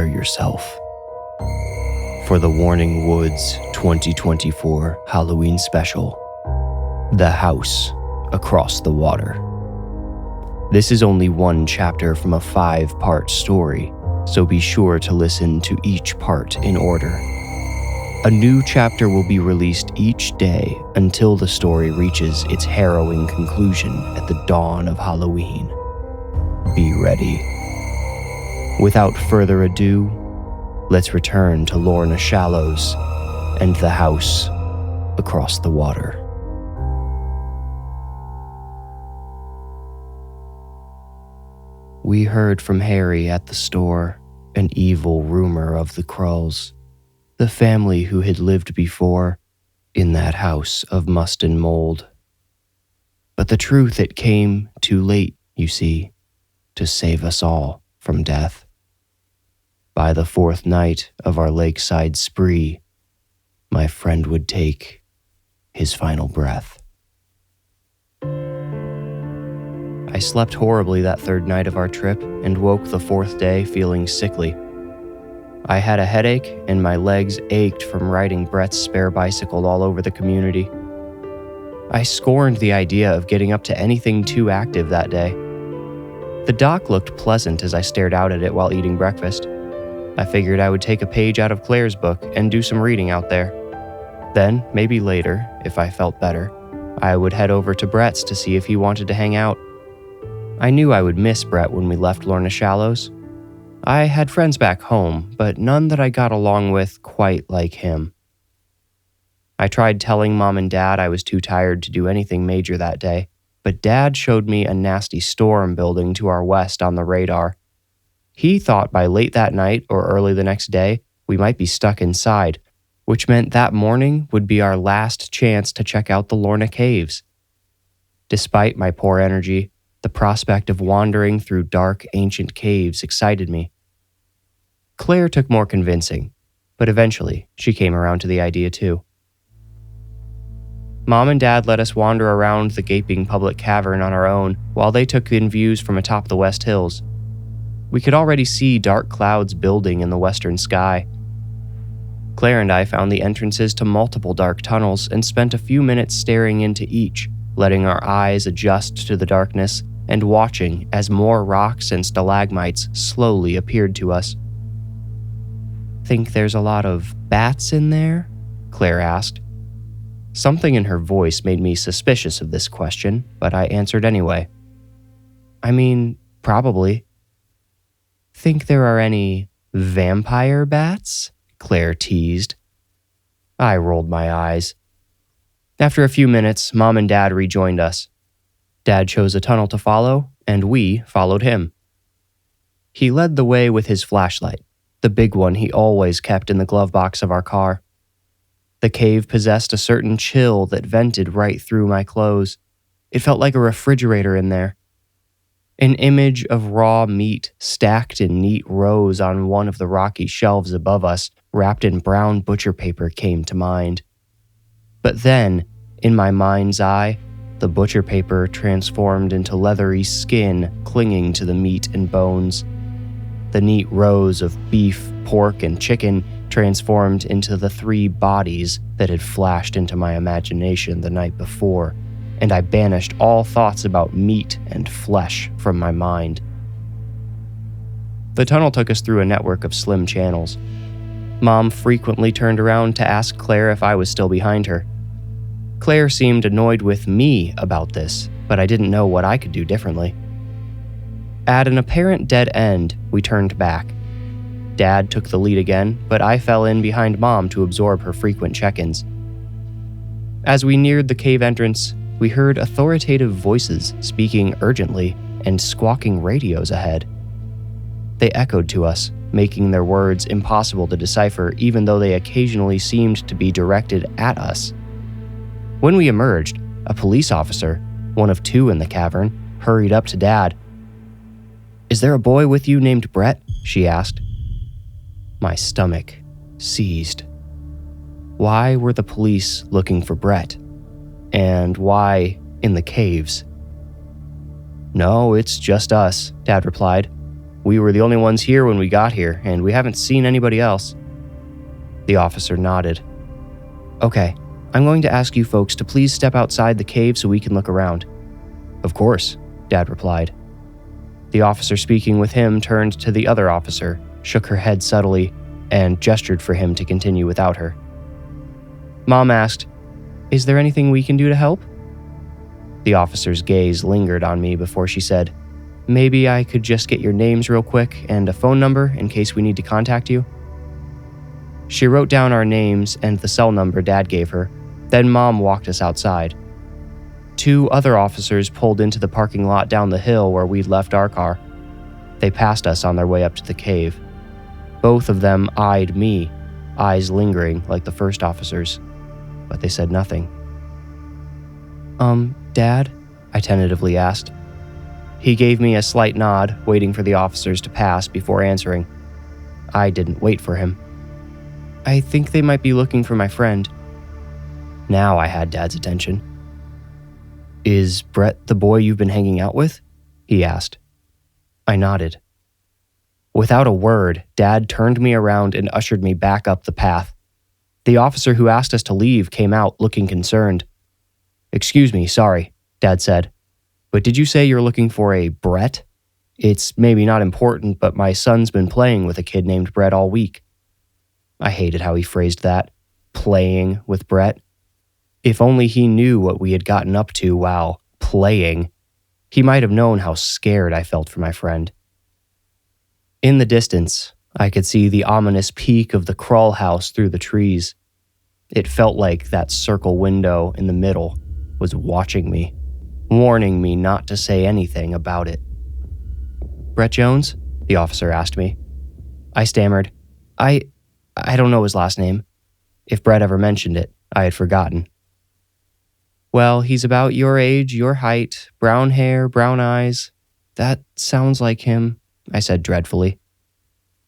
prepare yourself for the Warning Woods 2024 Halloween special, The House Across the Water. This is only one chapter from a 5-part story, so be sure to listen to each part in order. A new chapter will be released each day until the story reaches its harrowing conclusion at the dawn of Halloween. Be ready. Without further ado, let's return to Lorna Shallows and the house across the water. We heard from Harry at the store an evil rumor of the Krulls, the family who had lived before in that house of must and mold. But the truth, it came too late, you see, to save us all from death. By the 4th night of our lakeside spree, my friend would take his final breath. I slept horribly that 3rd night of our trip and woke the 4th day feeling sickly. I had a headache and my legs ached from riding Brett's spare bicycle all over the community. I scorned the idea of getting up to anything too active that day. The dock looked pleasant as I stared out at it while eating breakfast. I figured I would take a page out of Claire's book and do some reading out there. Then, maybe later, if I felt better, I would head over to Brett's to see if he wanted to hang out. I knew I would miss Brett when we left Lorna Shallows. I had friends back home, but none that I got along with quite like him. I tried telling Mom and Dad I was too tired to do anything major that day, but Dad showed me a nasty storm building to our west on the radar. He thought by late that night or early the next day, we might be stuck inside, which meant that morning would be our last chance to check out the Lorna Caves. Despite my poor energy, the prospect of wandering through dark, ancient caves excited me. Claire took more convincing, but eventually she came around to the idea too. Mom and Dad let us wander around the gaping public cavern on our own while they took in views from atop the West Hills. We could already see dark clouds building in the western sky. Claire and I found the entrances to multiple dark tunnels and spent a few minutes staring into each, letting our eyes adjust to the darkness and watching as more rocks and stalagmites slowly appeared to us. "Think there's a lot of bats in there?" Claire asked. Something in her voice made me suspicious of this question, but I answered anyway. "I mean, probably." "Think there are any vampire bats?" Claire teased. I rolled my eyes. After a few minutes, Mom and Dad rejoined us. Dad chose a tunnel to follow, and we followed him. He led the way with his flashlight, the big one he always kept in the glove box of our car. The cave possessed a certain chill that vented right through my clothes. It felt like a refrigerator in there. An image of raw meat stacked in neat rows on one of the rocky shelves above us, wrapped in brown butcher paper, came to mind. But then, in my mind's eye, the butcher paper transformed into leathery skin clinging to the meat and bones. The neat rows of beef, pork, and chicken transformed into the 3 bodies that had flashed into my imagination the night before, and I banished all thoughts about meat and flesh from my mind. The tunnel took us through a network of slim channels. Mom frequently turned around to ask Claire if I was still behind her. Claire seemed annoyed with me about this, but I didn't know what I could do differently. At an apparent dead end, we turned back. Dad took the lead again, but I fell in behind Mom to absorb her frequent check-ins. As we neared the cave entrance, we heard authoritative voices speaking urgently and squawking radios ahead. They echoed to us, making their words impossible to decipher even though they occasionally seemed to be directed at us. When we emerged, a police officer, one of 2 in the cavern, hurried up to Dad. "Is there a boy with you named Brett?" she asked. My stomach seized. Why were the police looking for Brett? And why in the caves? "No, it's just us," Dad replied. We were the only ones here when we got here, and we haven't seen anybody else." The officer nodded. "Okay, I'm going to ask you folks to please step outside the cave so we can look around." "Of course," Dad replied. The officer speaking with him turned to the other officer, shook her head subtly, and gestured for him to continue without her. Mom asked, "Is there anything we can do to help?" The officer's gaze lingered on me before she said, "Maybe I could just get your names real quick and a phone number in case we need to contact you." She wrote down our names and the cell number Dad gave her, then Mom walked us outside. 2 other officers pulled into the parking lot down the hill where we'd left our car. They passed us on their way up to the cave. Both of them eyed me, eyes lingering like the first officers, but they said nothing. Dad?" I tentatively asked. He gave me a slight nod, waiting for the officers to pass before answering. I didn't wait for him. "I think they might be looking for my friend." Now I had Dad's attention. "Is Brett the boy you've been hanging out with?" he asked. I nodded. Without a word, Dad turned me around and ushered me back up the path. The officer who asked us to leave came out looking concerned. "Excuse me, sorry," Dad said. "But did you say you're looking for a Brett? It's maybe not important, but my son's been playing with a kid named Brett all week." I hated how he phrased that. Playing with Brett. If only he knew what we had gotten up to while playing. He might have known how scared I felt for my friend. In the distance, I could see the ominous peak of the crawl house through the trees. It felt like that circle window in the middle was watching me, warning me not to say anything about it. "Brett Jones?" the officer asked me. I stammered, I don't know his last name. If Brett ever mentioned it, I had forgotten. "Well, he's about your age, your height, brown hair, brown eyes. That sounds like him," I said dreadfully.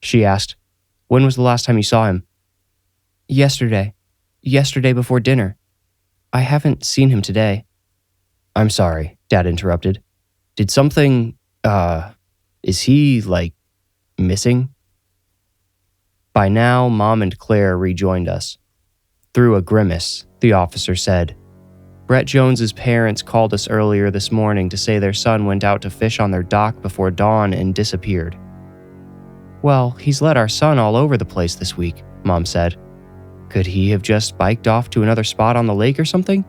She asked, "When was the last time you saw him?" Yesterday before dinner. I haven't seen him today." "I'm sorry," Dad interrupted. "Did something, is he, missing?" By now, Mom and Claire rejoined us. Through a grimace, the officer said, "Brett Jones's parents called us earlier this morning to say their son went out to fish on their dock before dawn and disappeared." "Well, he's led our son all over the place this week," Mom said. "Could he have just biked off to another spot on the lake or something?"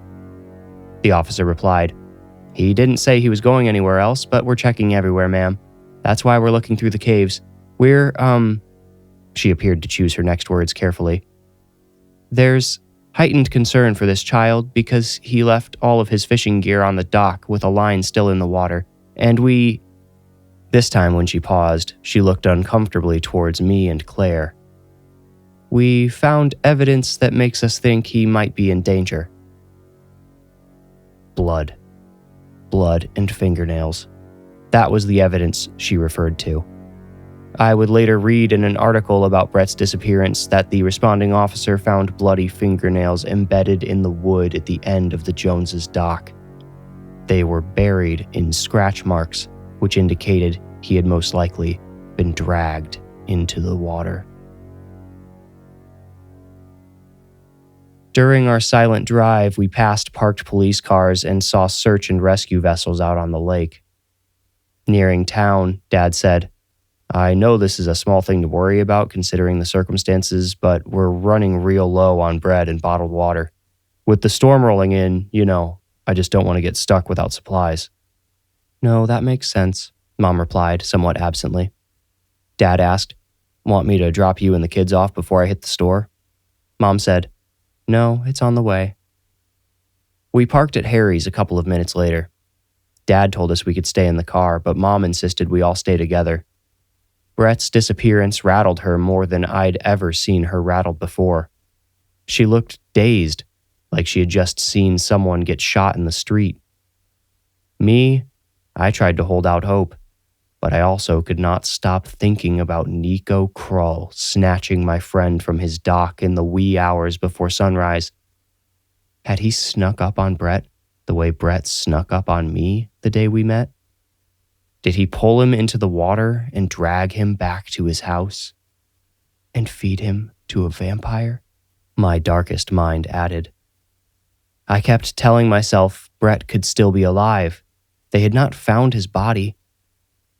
The officer replied, "He didn't say he was going anywhere else, but we're checking everywhere, ma'am. That's why we're looking through the caves. We're, She appeared to choose her next words carefully. "There's heightened concern for this child because he left all of his fishing gear on the dock with a line still in the water, and we..." This time when she paused, she looked uncomfortably towards me and Claire. "We found evidence that makes us think he might be in danger." Blood. Blood and fingernails. That was the evidence she referred to. I would later read in an article about Brett's disappearance that the responding officer found bloody fingernails embedded in the wood at the end of the Joneses' dock. They were buried in scratch marks, which indicated he had most likely been dragged into the water. During our silent drive, we passed parked police cars and saw search and rescue vessels out on the lake. Nearing town, Dad said, "I know this is a small thing to worry about considering the circumstances, but we're running real low on bread and bottled water. With the storm rolling in, I just don't want to get stuck without supplies." "No, that makes sense," Mom replied, somewhat absently. Dad asked, "Want me to drop you and the kids off before I hit the store?" Mom said, "No, it's on the way." We parked at Harry's a couple of minutes later. Dad told us we could stay in the car, but Mom insisted we all stay together. Brett's disappearance rattled her more than I'd ever seen her rattled before. She looked dazed, like she had just seen someone get shot in the street. Me, I tried to hold out hope, but I also could not stop thinking about Nico Krull snatching my friend from his dock in the wee hours before sunrise. Had he snuck up on Brett the way Brett snuck up on me the day we met? Did he pull him into the water and drag him back to his house? And feed him to a vampire? My darkest mind added. I kept telling myself Brett could still be alive. They had not found his body.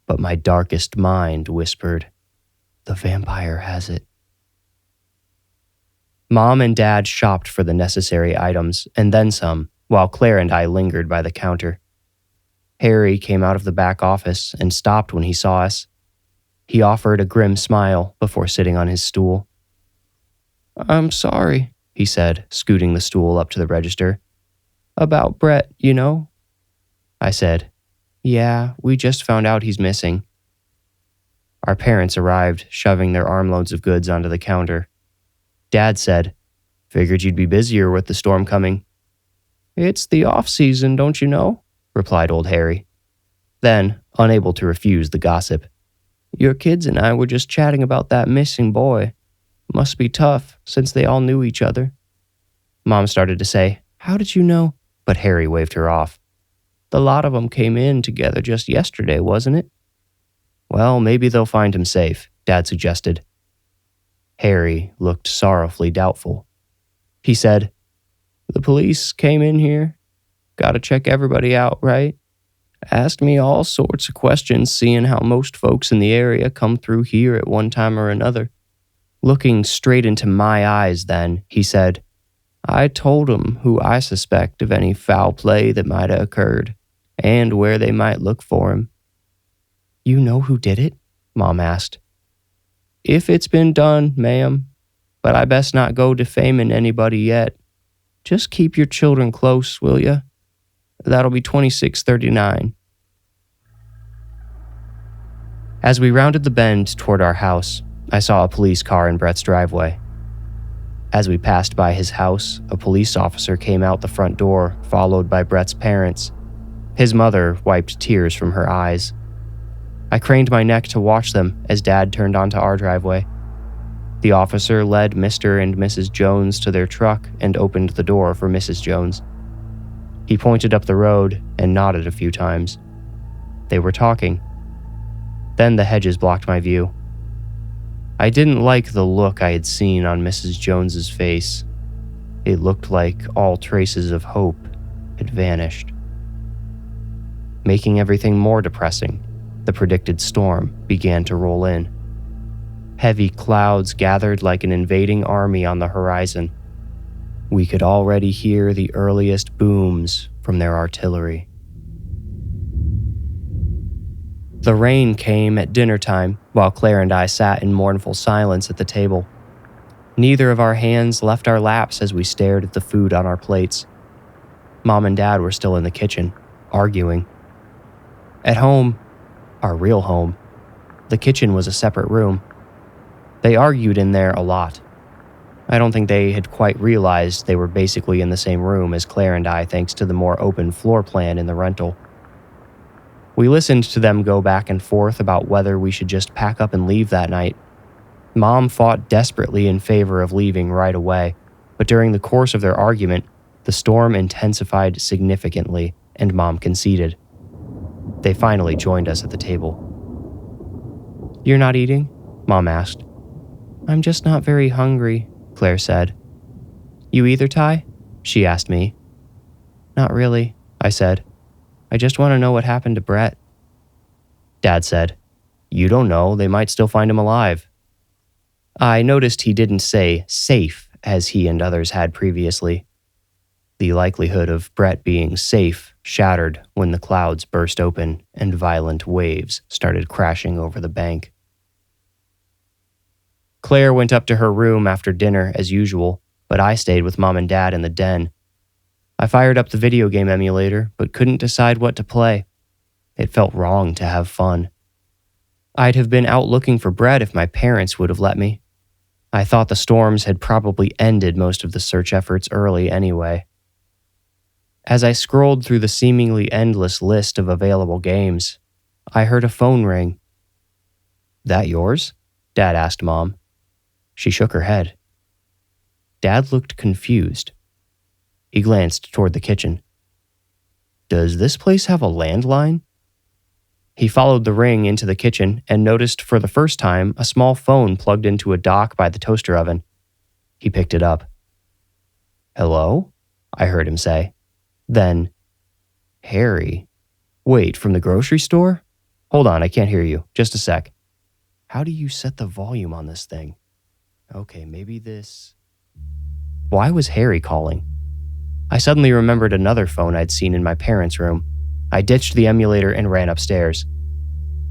But my darkest mind whispered, the vampire has it. Mom and Dad shopped for the necessary items, and then some, while Claire and I lingered by the counter. Harry came out of the back office and stopped when he saw us. He offered a grim smile before sitting on his stool. I'm sorry, he said, scooting the stool up to the register. About Brett, you know? I said, yeah, we just found out he's missing. Our parents arrived, shoving their armloads of goods onto the counter. Dad said, figured you'd be busier with the storm coming. It's the off-season, don't you know? Replied old Harry. Then, unable to refuse the gossip, your kids and I were just chatting about that missing boy. Must be tough, since they all knew each other. Mom started to say, how did you know? But Harry waved her off. The lot of them came in together just yesterday, wasn't it? Well, maybe they'll find him safe, Dad suggested. Harry looked sorrowfully doubtful. He said, the police came in here. Gotta check everybody out, right? Asked me all sorts of questions, seeing how most folks in the area come through here at one time or another. Looking straight into my eyes then, he said, I told 'em who I suspect of any foul play that might have occurred, and where they might look for him. You know who did it? Mom asked. If it's been done, ma'am, but I best not go defaming anybody yet. Just keep your children close, will ya? That'll be 2639. As we rounded the bend toward our house, I saw a police car in Brett's driveway. As we passed by his house, a police officer came out the front door, followed by Brett's parents. His mother wiped tears from her eyes. I craned my neck to watch them as Dad turned onto our driveway. The officer led Mr. and Mrs. Jones to their truck and opened the door for Mrs. Jones. He pointed up the road and nodded a few times. They were talking. Then the hedges blocked my view. I didn't like the look I had seen on Mrs. Jones's face. It looked like all traces of hope had vanished. Making everything more depressing, the predicted storm began to roll in. Heavy clouds gathered like an invading army on the horizon. We could already hear the earliest booms from their artillery. The rain came at dinner time while Claire and I sat in mournful silence at the table. Neither of our hands left our laps as we stared at the food on our plates. Mom and Dad were still in the kitchen, arguing. At home, our real home, the kitchen was a separate room. They argued in there a lot. I don't think they had quite realized they were basically in the same room as Claire and I, thanks to the more open floor plan in the rental. We listened to them go back and forth about whether we should just pack up and leave that night. Mom fought desperately in favor of leaving right away, but during the course of their argument, the storm intensified significantly, and Mom conceded. They finally joined us at the table. You're not eating? Mom asked. I'm just not very hungry, Claire said. You either, Ty? She asked me. Not really, I said. I just want to know what happened to Brett. Dad said, You don't know, they might still find him alive. I noticed he didn't say safe as he and others had previously. The likelihood of Brett being safe shattered when the clouds burst open and violent waves started crashing over the bank. Claire went up to her room after dinner as usual, but I stayed with Mom and Dad in the den. I fired up the video game emulator, but couldn't decide what to play. It felt wrong to have fun. I'd have been out looking for Brett if my parents would have let me. I thought the storms had probably ended most of the search efforts early anyway. As I scrolled through the seemingly endless list of available games, I heard a phone ring. That yours? Dad asked Mom. She shook her head. Dad looked confused. He glanced toward the kitchen. Does this place have a landline? He followed the ring into the kitchen and noticed for the first time a small phone plugged into a dock by the toaster oven. He picked it up. "Hello?" I heard him say. Then, "Harry. Wait, from the grocery store? Hold on, I can't hear you. Just a sec. How do you set the volume on this thing? Okay, maybe this..." Why was Harry calling? I suddenly remembered another phone I'd seen in my parents' room. I ditched the emulator and ran upstairs.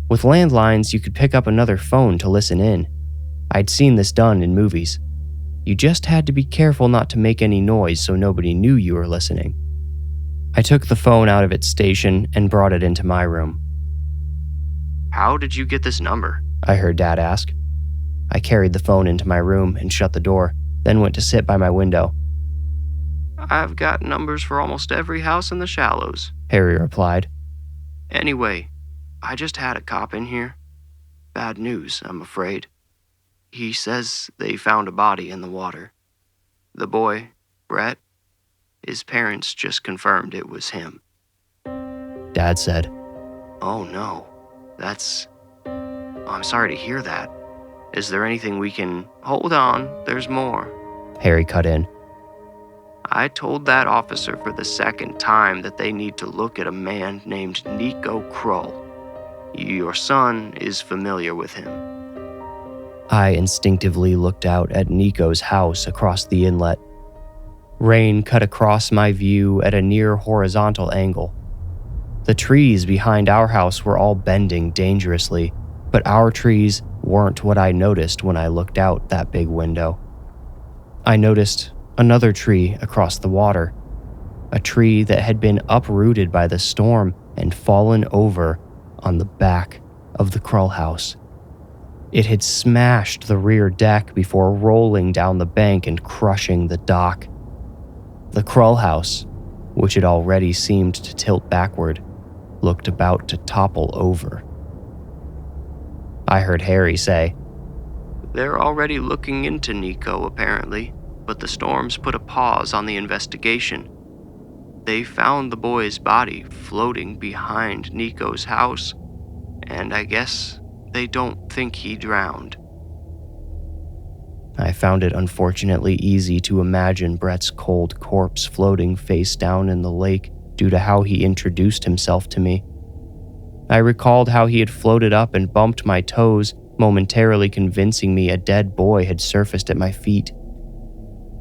With landlines, you could pick up another phone to listen in. I'd seen this done in movies. You just had to be careful not to make any noise so nobody knew you were listening. I took the phone out of its station and brought it into my room. "How did you get this number?" I heard Dad ask. I carried the phone into my room and shut the door, then went to sit by my window. "I've got numbers for almost every house in the Shallows," Harry replied. "Anyway, I just had a cop in here. Bad news, I'm afraid. He says they found a body in the water. The boy, Brett, his parents just confirmed it was him." Dad said, "Oh no, I'm sorry to hear that. Is there anything we can..." "Hold on, there's more," Harry cut in. "I told that officer for the second time that they need to look at a man named Nico Krull. Your son is familiar with him." I instinctively looked out at Nico's house across the inlet. Rain cut across my view at a near horizontal angle. The trees behind our house were all bending dangerously, but our trees weren't what I noticed when I looked out that big window. I noticed another tree across the water, a tree that had been uprooted by the storm and fallen over on the back of the Krull house. It had smashed the rear deck before rolling down the bank and crushing the dock. The Krull house, which had already seemed to tilt backward, looked about to topple over. I heard Harry say, "They're already looking into Nico, apparently, but the storms put a pause on the investigation. They found the boy's body floating behind Nico's house, and I guess they don't think he drowned." I found it unfortunately easy to imagine Brett's cold corpse floating face down in the lake due to how he introduced himself to me. I recalled how he had floated up and bumped my toes, momentarily convincing me a dead boy had surfaced at my feet.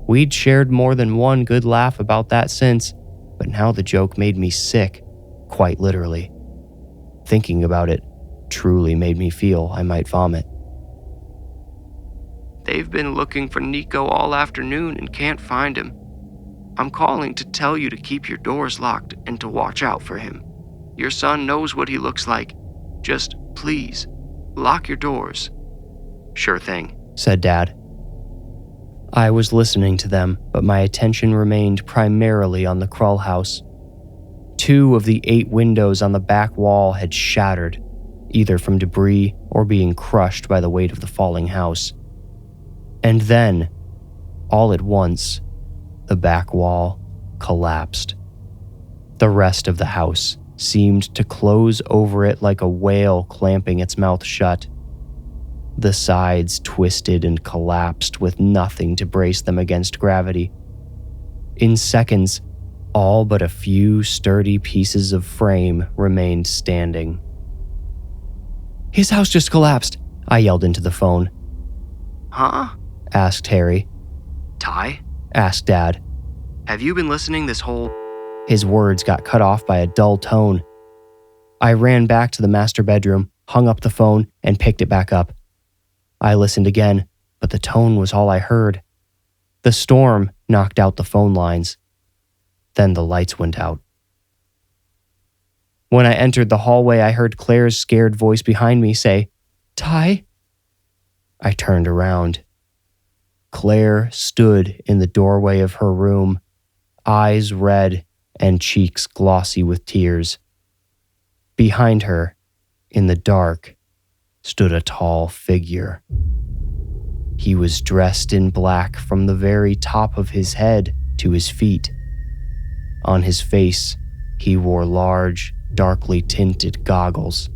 We'd shared more than one good laugh about that since, but now the joke made me sick, quite literally. Thinking about it truly made me feel I might vomit. "They've been looking for Nico all afternoon and can't find him. I'm calling to tell you to keep your doors locked and to watch out for him. Your son knows what he looks like. Just, please, lock your doors." "Sure thing," said Dad. I was listening to them, but my attention remained primarily on the Krull house. 2 of the 8 windows on the back wall had shattered, either from debris or being crushed by the weight of the falling house. And then, all at once, the back wall collapsed. The rest of the house seemed to close over it like a whale clamping its mouth shut. The sides twisted and collapsed with nothing to brace them against gravity. In seconds, all but a few sturdy pieces of frame remained standing. "His house just collapsed," I yelled into the phone. "Huh?" asked Harry. "Ty?" asked Dad. "Have you been listening this whole..." His words got cut off by a dull tone. I ran back to the master bedroom, hung up the phone, and picked it back up. I listened again, but the tone was all I heard. The storm knocked out the phone lines. Then the lights went out. When I entered the hallway, I heard Claire's scared voice behind me say, "Ty?" I turned around. Claire stood in the doorway of her room, eyes red and cheeks glossy with tears. Behind her, in the dark, stood a tall figure. He was dressed in black from the very top of his head to his feet. On his face, he wore large, darkly tinted goggles,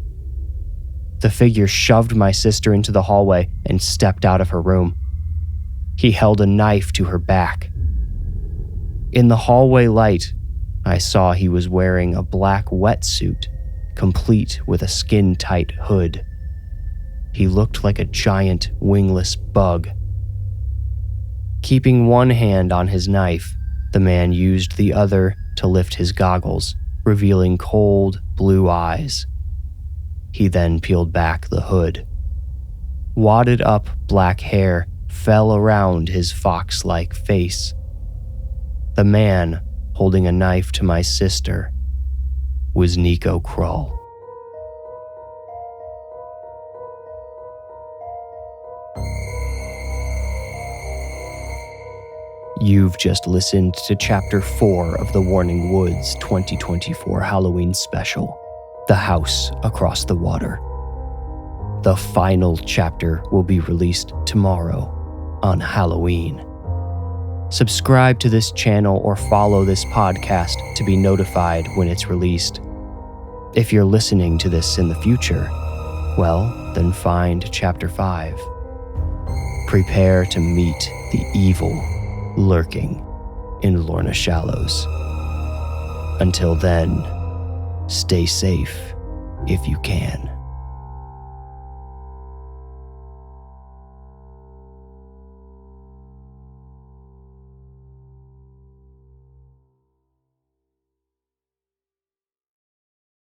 The figure shoved my sister into the hallway and stepped out of her room. He held a knife to her back. In the hallway light, I saw he was wearing a black wetsuit, complete with a skin-tight hood. He looked like a giant wingless bug. Keeping one hand on his knife, the man used the other to lift his goggles, revealing cold, blue eyes. He then peeled back the hood. Wadded up black hair fell around his fox-like face. The man, holding a knife to my sister, was Nico Krull. You've just listened to Chapter 4 of the Warning Woods 2024 Halloween special, The House Across the Water. The final chapter will be released tomorrow on Halloween. Subscribe to this channel or follow this podcast to be notified when it's released. If you're listening to this in the future, well, then find Chapter 5. Prepare to meet the evil lurking in Lorna Shallows. Until then, stay safe if you can.